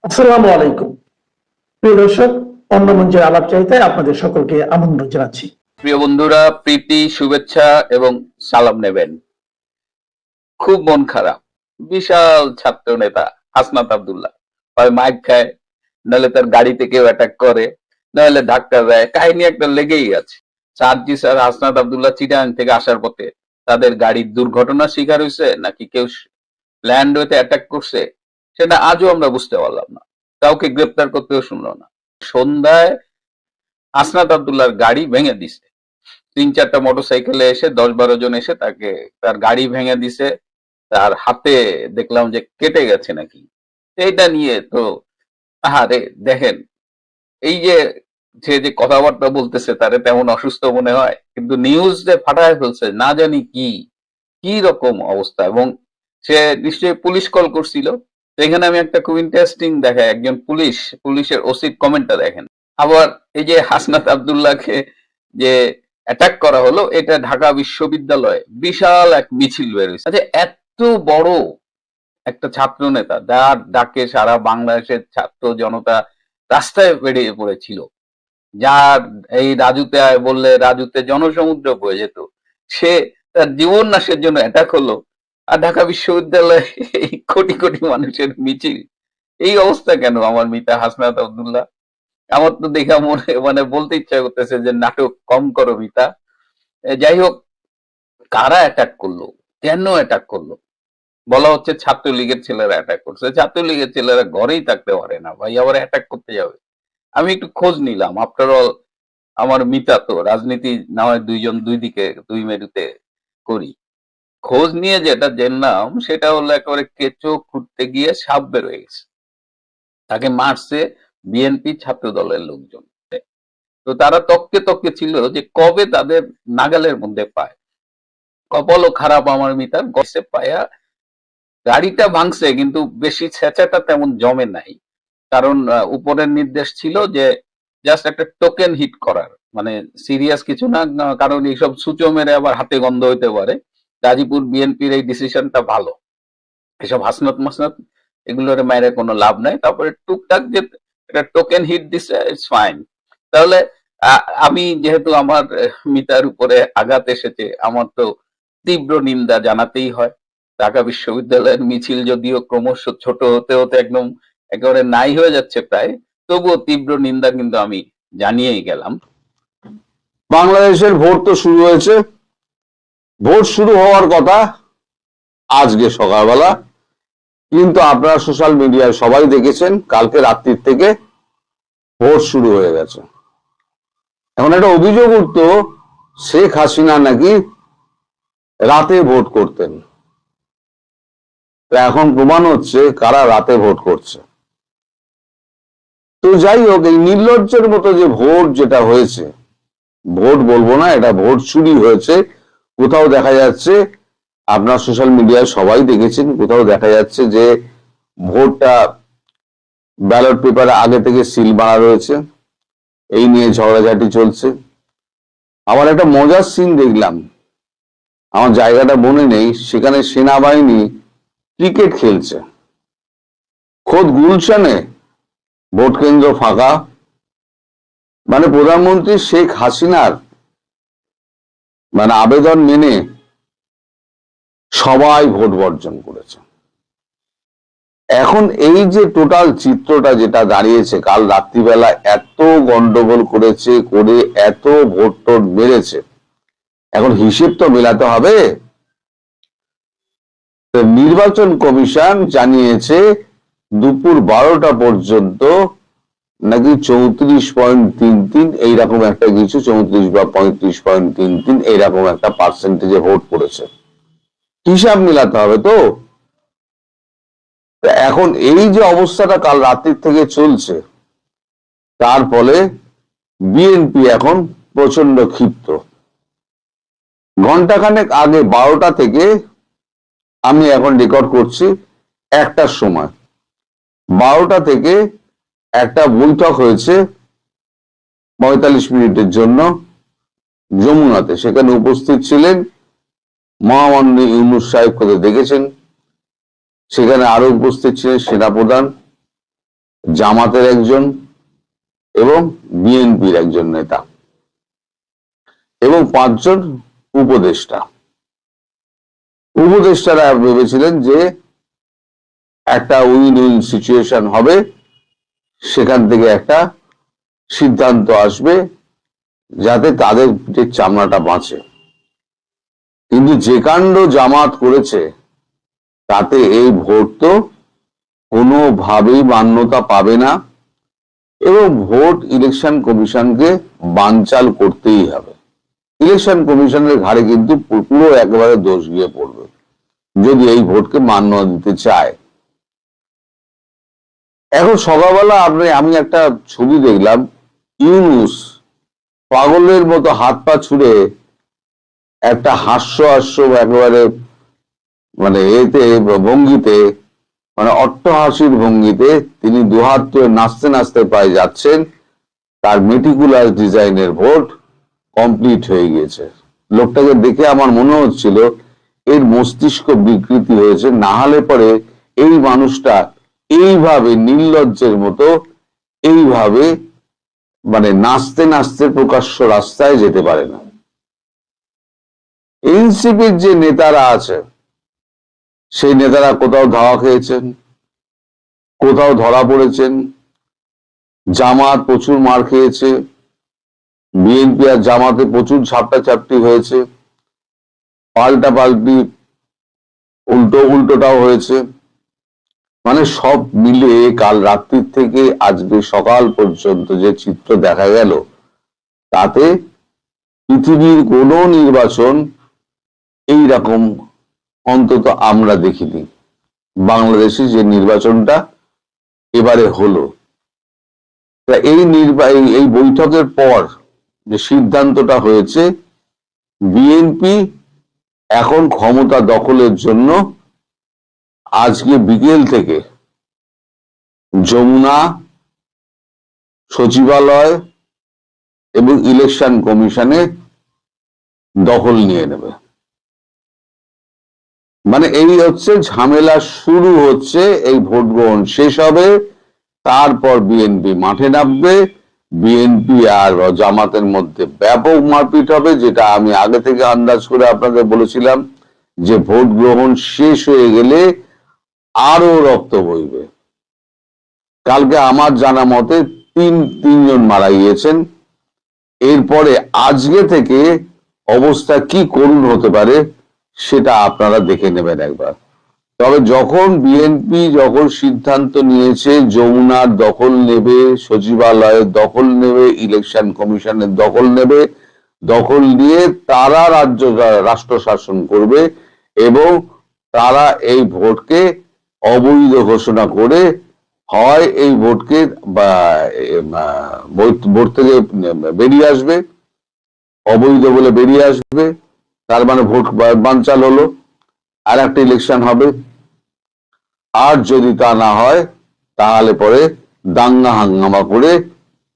আসসালামু আলাইকুম। প্রিয় দর্শক, অন্য মঞ্চের আলাপচারিতায় আপনাদের সকলকে আমন্ত্রণ জানাচ্ছি। প্রিয় বন্ধুরা, প্রীতি, শুভেচ্ছা এবং সালাম নেবেন। খুব মন খারাপ। বিশাল ছাত্র নেতা হাসনাত আব্দুল্লাহ হয় মাইক খায়, নাহলে তার গাড়িতে কেউ অ্যাটাক করে, নাহলে ধাক্কা দেয়। কাহিনী একটা লেগেই আছে। সার্জি স্যার হাসনাত আব্দুল্লাহ চিটাগাং থেকে আসার পথে তাদের গাড়ির দুর্ঘটনার শিকার হয়েছে নাকি কেউ ল্যান্ডওয়েতে অ্যাটাক করছে, সেটা আজও আমরা বুঝতে পারলাম না। কাউকে গ্রেপ্তার করতেও শুনলো না। সন্ধ্যায় হাসনাত আব্দুল্লাহর গাড়ি ভেঙে দিছে। ৩-৪টা মোটরসাইকেলে এসে ১০-১২ জন এসে তাকে তার গাড়ি ভেঙে দিছে। তার হাতে দেখলাম যে কেটে গেছে নাকি। এইটা নিয়ে তো আহারে দেখেন, এই যে সে যে কথাবার্তা বলতেছে তারে তেমন অসুস্থ মনে হয়, কিন্তু নিউজ যে ফাটায় ফেলছে না জানি কি কি রকম অবস্থা। এবং সে নিশ্চয়ই পুলিশ কল করছিল। তো এখানে আমি একটা খুব ইন্টারেস্টিং দেখায়, একজন পুলিশের ওসির কমেন্টটা দেখেন। আবার এই যে হাসনাত আব্দুল্লাহকে যে অ্যাটাক করা হলো, এটা ঢাকা বিশ্ববিদ্যালয়ে বিশাল এক মিছিল বের হয়েছে। আচ্ছা, এত বড় একটা ছাত্র নেতা যার ডাকে সারা বাংলাদেশের ছাত্র জনতা রাস্তায় বেরিয়ে পড়েছিল, যার এই রাজুতে আয় বললে রাজুতে জনসমুদ্র বয়ে যেত, সে তার জীবন নাশের জন্য অ্যাটাক হলো। আর ঢাকা বিশ্ববিদ্যালয়ে এই কোটি কোটি মানুষের মিছিল। এই অবস্থা কেন আমার মিতা হাসনাত আব্দুল্লাহ? আমার তো দেখা মনে মানে বলতে ইচ্ছা করতেছে যে নাটক কম করো মিতা। যাই হোক, কারা অ্যাটাক করলো, কেন অ্যাটাক করলো? বলা হচ্ছে ছাত্রলীগের ছেলেরা অ্যাটাক করছে। ছাত্রলীগের ছেলেরা ঘরেই থাকতে পারে না ভাই, আবার অ্যাটাক করতে যাবে? আমি একটু খোঁজ নিলাম। আফটার অল আমার মিতা তো রাজনীতি না হয় দুইজন দুই দিকে দুই মেরুতে করি। খোঁজ নিয়ে যেটা জানলাম সেটা হলো একেবারে কেঁচো খুঁড়তে গিয়ে সাপ বের হয়ে গেছে। তাকে মারছে বিএনপি ছাত্র দলের লোকজন। তো তারা তককে তককে ছিল যে কবে তাদের নাগালের মধ্যে পায়। কপালও খারাপ আমার মিতার, গসে পায়া গাড়িটা ভাঙছে, কিন্তু বেশি ছেঁচাটা তেমন জমে নাই। কারণ উপরের নির্দেশ ছিল যে জাস্ট একটা টোকেন হিট করার, মানে সিরিয়াস কিছু না। কারণ এইসব সূচো মেরে আবার হাতে গন্ধ হইতে পারে। গাজীপুর বিএনপির এই ডিসিশনটা ভালো। এসব হাসনাত মাসনাত এগুলোর মায়ের কোনো লাভ নাই। তারপরে টুকটাক যে একটা টোকেন হিট দিছে, ইটস ফাইন। তাহলে আমি যেহেতু আমার মিতার উপরে আঘাত এসেছে, আমার তো তীব্র নিন্দা জানাতেই হয়। ঢাকা বিশ্ববিদ্যালয়ের মিছিল যদিও ক্রমশ ছোট হতে হতে একদম একেবারে নাই হয়ে যাচ্ছে প্রায়, তবুও তীব্র নিন্দা কিন্তু আমি জানিয়েই গেলাম। বাংলাদেশের ভোট তো শুরু হয়েছে। ভোট শুরু হওয়ার কথা আজকে সকালবেলা, কিন্তু আপনারা সোশ্যাল মিডিয়ায় সবাই দেখেছেন কালকে রাত্রির থেকে ভোট শুরু হয়ে গেছে। এখন একটা অভিযোগ উঠতো শেখ হাসিনা নাকি রাতে ভোট করতেন। এখন প্রমাণ হচ্ছে কারা রাতে ভোট করছে। তো যাই হোক, এই নির্লজ্জের মতো যে ভোট যেটা হয়েছে, ভোট বলবো না, এটা ভোট চুরি হয়েছে। কোথাও দেখা যাচ্ছে, আপনার সোশ্যাল মিডিয়ায় সবাই দেখেছেন, কোথাও দেখা যাচ্ছে যে ভোটটা ব্যালট পেপারে আগে থেকে সিল মারা রয়েছে। এই নিয়ে ঝগড়াঝাটি চলছে। আবার একটা মজার সিন দেখলাম, আমার জায়গাটা মনে নেই, সেখানে সেনাবাহিনী ক্রিকেট খেলছে। খোদ গুলশানে ভোট কেন্দ্র ফাঁকা। মানে প্রধানমন্ত্রী শেখ হাসিনার আবেদন মেনে সবাই ভোট বর্জন করেছে। এখন এই যে টোটাল চিত্রটা যেটা দাঁড়িয়েছে, কাল রাত্রিবেলা এত গন্ডগোল করেছে, করে এত ভোট টোট বেড়েছে, এখন হিসেব তো মেলাতে হবে। নির্বাচন কমিশন জানিয়েছে দুপুর 12টা পর্যন্ত নাকি 34.33 এইরকম একটা কিছু, 34 বা 35.33 এইরকম একটা পার্সেন্টেজে ভোট পড়েছে। হিসাব মিলাতে হবে তো। এখন এই যে অবস্থাটা কাল রাত্রির থেকে চলছে, তার ফলে বিএনপি এখন প্রচন্ড ক্ষিপ্ত। ঘন্টাখানেক আগে 12টা থেকে আমি এখন রেকর্ড করছি 1টার সময়, 12টা থেকে একটা বৈঠক হয়েছে 45 মিনিটের জন্য যমুনাতে। সেখানে উপস্থিত ছিলেন মহামান্য ইউনূস সাহেব, কথা দেখেছেন। সেখানে আরো উপস্থিত ছিলেন সেনাপ্রধান জামাতের একজন এবং বিএনপির একজন নেতা এবং 5 জন উপদেষ্টা। উপদেষ্টারা ভেবেছিলেন যে একটা উইন উইন সিচুয়েশন হবে, সেখান থেকে একটা সিদ্ধান্ত আসবে যাতে তাদের পিঠের চামড়াটা বাঁচে। কিন্তু যে কাণ্ড জামাত করেছে তাতে এই ভোট তো কোনোভাবেই মান্যতা পাবে না এবং ভোট ইলেকশন কমিশনকে বানচাল করতেই হবে। ইলেকশন কমিশনের ঘাড়ে কিন্তু পুরো একেবারে দোষ গিয়ে পড়বে যদি এই ভোটকে মান্যতা দিতে চায়। এখন সকালবেলা আমি একটা ছবি দেখলাম, ইউনূস পাগলের মতো হাত পা ছুড়ে একটা হাস্য একেবারে মানে এতে ভঙ্গিতে, মানে অট্টহাসির ভঙ্গিতে তিনি দুহাত তুলে নাচতে নাচতে পায়ে যাচ্ছেন। তার মেটিকুলাস ডিজাইনের ভোট কমপ্লিট হয়ে গিয়েছে। লোকটাকে দেখে আমার মনে হচ্ছিল এর মস্তিষ্ক বিকৃতি হয়েছে, না হলে পরে এই মানুষটা এইভাবে নির্লজ্জের মতো এইভাবে মানে নাচতে নাচতে প্রকাশ্য রাস্তায় যেতে পারে না। এনসিপির যে নেতারা আছে সেই নেতারা কোথাও ধাওয়া খেয়েছেন, কোথাও ধরা পড়েছেন। জামাত প্রচুর মার খেয়েছে, বিএনপি আর জামাতে প্রচুর ঝাপটাঝাপটি হয়েছে, পাল্টাপাল্টি উল্টোটাও হয়েছে। মানে সব মিলে কাল রাত্রির থেকে আজকে সকাল পর্যন্ত যে চিত্র দেখা গেল তাতে পৃথিবীর কোন নির্বাচন এই রকম অন্তত আমরা দেখিনি। বাংলাদেশে যে নির্বাচনটা এবারে হলো, এই বৈঠকের পর যে সিদ্ধান্তটা হয়েছে, বিএনপি এখন ক্ষমতা দখলের জন্য আজকে বিকেল থেকে যমুনা, সচিবালয় এবং ইলেকশন কমিশনে দখল নিয়ে নেবে। মানে এই হচ্ছে ঝামেলা শুরু হচ্ছে, এই ভোট গ্রহণ শেষ হবে, তারপর বিএনপি মাঠে নামবে, বিএনপি আর জামাতের মধ্যে ব্যাপক মারপিট হবে, যেটা আমি আগে থেকে আন্দাজ করে আপনাদের বলেছিলাম যে ভোট গ্রহণ শেষ হয়ে গেলে আরো রক্ত বইবে। কালকে আমার জানা মতে তিনজন মারা গিয়েছেন। এরপরে আজকে থেকে অবস্থা কি করুণ হতে পারে সেটা আপনারা দেখে নেবেন একবার। তবে যখন বিএনপি সিদ্ধান্ত নিয়েছে যমুনার দখল নেবে, সচিবালয়ের দখল নেবে, ইলেকশন কমিশনের দখল নেবে, দখল নিয়ে তারা রাষ্ট্র শাসন করবে এবং তারা এই ভোটকে অবৈধ ঘোষণা করে হয় এই ভোটকে ভোট থেকে বেরিয়ে আসবে, অবৈধ বলে বেরিয়ে আসবে, তার মানে ভোট বানচাল হলো, আর একটা ইলেকশন হবে। আর যদি তা না হয় তাহলে পরে দাঙ্গা হাঙ্গামা করে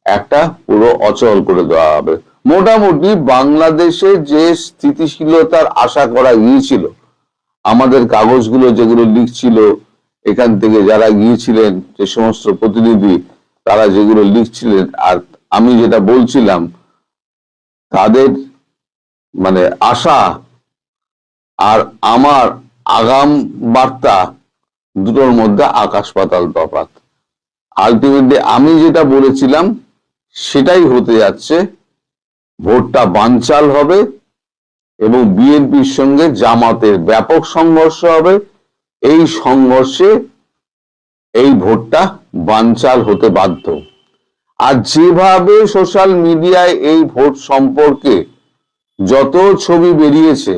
একটা পুরো অচল করে দেওয়া হবে। মোটামুটি বাংলাদেশে যে স্থিতিশীলতার আশা করা গিয়েছিল, আমাদের কাগজগুলো যেগুলো লিখছিল, এখান থেকে যারা গিয়েছিলেন যে সমস্ত প্রতিনিধি তারা যেগুলো লিখছিলেন আর আমি যেটা বলছিলাম, তাদের মানে আশা আর আমার আগাম বার্তা দুটোর মধ্যে আকাশ পাতাল তফাৎ। আলটিমেটলি আমি যেটা বলেছিলাম সেটাই হতে যাচ্ছে। ভোটটা বানচাল হবে এবং বিএনপির সঙ্গে জামাতের ব্যাপক সংঘর্ষ হবে। এই সংঘর্ষে এই ভোটটা বানচাল হতে বাধ্য। আর যেভাবে সোশ্যাল মিডিয়ায় এই ভোট সম্পর্কে যত ছবি বেরিয়েছে,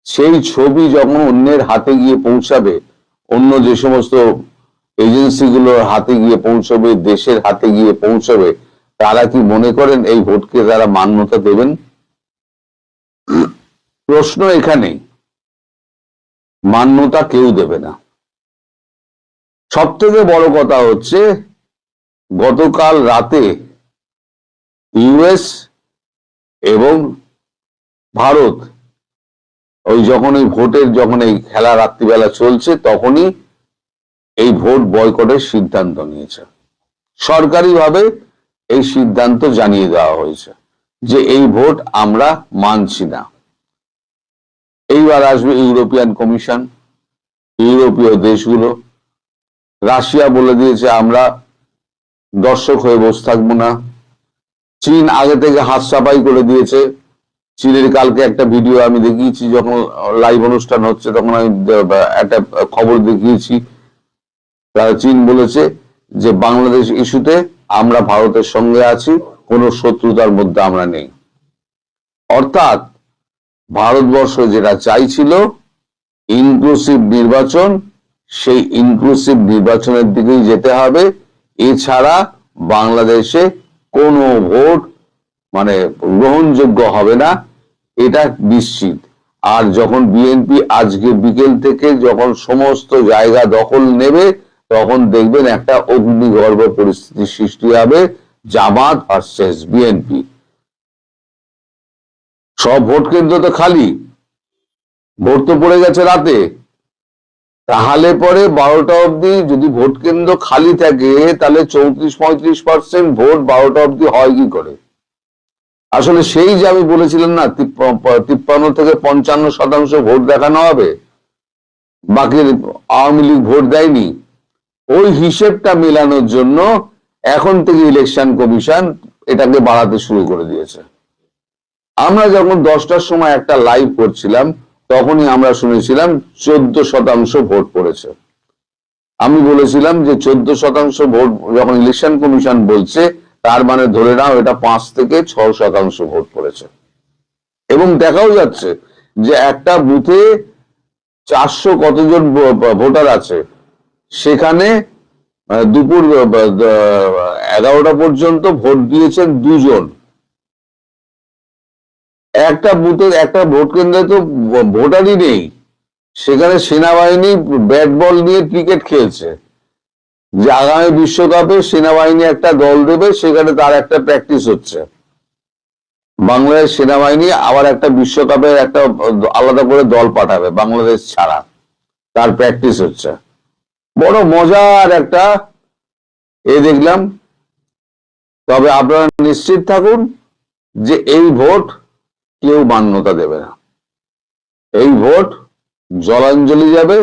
সেই ছবি যখন অন্যের হাতে গিয়ে পৌঁছাবে, অন্য যে সমস্ত এজেন্সিগুলোর হাতে গিয়ে পৌঁছবে, দেশের হাতে গিয়ে পৌঁছবে, তারা কি মনে করেন এই ভোটকে তারা মান্যতা দেবেন? প্রশ্ন এখানেই, মান্যতা কেউ দেবে না। সব থেকে বড় কথা হচ্ছে গতকাল রাতে ইউএস এবং ভারত যখন এই ভোটের এই খেলা রাত্রিবেলা চলছে তখনই এই ভোট বয়কটের সিদ্ধান্ত নিয়েছে। সরকারিভাবে এই সিদ্ধান্ত জানিয়ে দেওয়া হয়েছে যে এই ভোট আমরা মানছি না। এইবার আসবে ইউরোপিয়ান কমিশন, ইউরোপীয় দেশগুলো। রাশিয়া বলে দিয়েছে আমরা দর্শক হয়ে বসে থাকবো না। চীন আগে থেকে হাত সাফাই করে দিয়েছে। চীনের কালকে একটা ভিডিও আমি দেখিয়েছি, যখন লাইভ অনুষ্ঠান হচ্ছে তখন আমি একটা খবর দেখিয়েছি। চীন বলেছে যে বাংলাদেশ ইস্যুতে আমরা ভারতের সঙ্গে আছি, কোনো শত্রুতার মধ্যে আমরা নেই। অর্থাৎ ভারতবর্ষ যেটা চাইছিল ইনক্লুসিভ নির্বাচন, সেই ইনক্লুসিভ নির্বাচনের দিকেই যেতে হবে। এছাড়া বাংলাদেশে কোনো ভোট মানে গ্রহণযোগ্য হবে না, এটা নিশ্চিত। আর যখন বিএনপি আজকে বিকেল থেকে যখন সমস্ত জায়গা দখল নেবে, তখন দেখবেন একটা অগ্নিগর্ভ পরিস্থিতি সৃষ্টি হবে, জামাত ভার্সেস বিএনপি। সব ভোট কেন্দ্র তো খালি, ভোট তো পড়ে গেছে রাতে। তাহলে পরে 12টা অবধি যদি ভোট কেন্দ্র খালি থাকে, তাহলে 34-35% ভোট 12টা অবধি হয় কি করে? আসলে সেই যে আমি বলেছিলাম না 53 থেকে 55% ভোট দেখানো হবে, বাকি আওয়ামী লীগ ভোট দেয়নি, ওই হিসেবটা মেলানোর জন্য এখন থেকে ইলেকশন কমিশন এটাকে বাড়াতে শুরু করে দিয়েছে। আমরা যখন 10টার সময় একটা লাইভ করছিলাম, তখনই আমরা শুনেছিলাম 14% ভোট পড়েছে। আমি বলেছিলাম যে 14% ভোট যখন ইলেকশন কমিশন বলছে, তার মানে ধরে নাও এটা 5 থেকে 6% ভোট পড়েছে। এবং দেখাও যাচ্ছে যে একটা বুথে 400 কতজন ভোটার আছে, সেখানে দুপুর 11টা পর্যন্ত ভোট দিয়েছেন 2 জন। একটা বুথে একটা ভোট কেন্দ্রে তো ভোটারই নেই, সেখানে সেনাবাহিনী ব্যাট বল নিয়ে ক্রিকেট খেলছে। যে আগামী বিশ্বকাপে সেনাবাহিনী একটা দল দেবে, সেখানে তার একটা প্র্যাকটিস হচ্ছে। বাংলাদেশ সেনাবাহিনী আবার একটা বিশ্বকাপের একটা আলাদা করে দল পাঠাবে বাংলাদেশ ছাড়া, তার প্র্যাকটিস হচ্ছে। বড় মজার একটা দেখলাম। তবে আপনারা নিশ্চিত থাকুন যে এই ভোট কেউ মান্যতা দেবে না, এই ভোট জলাঞ্জলি যাবে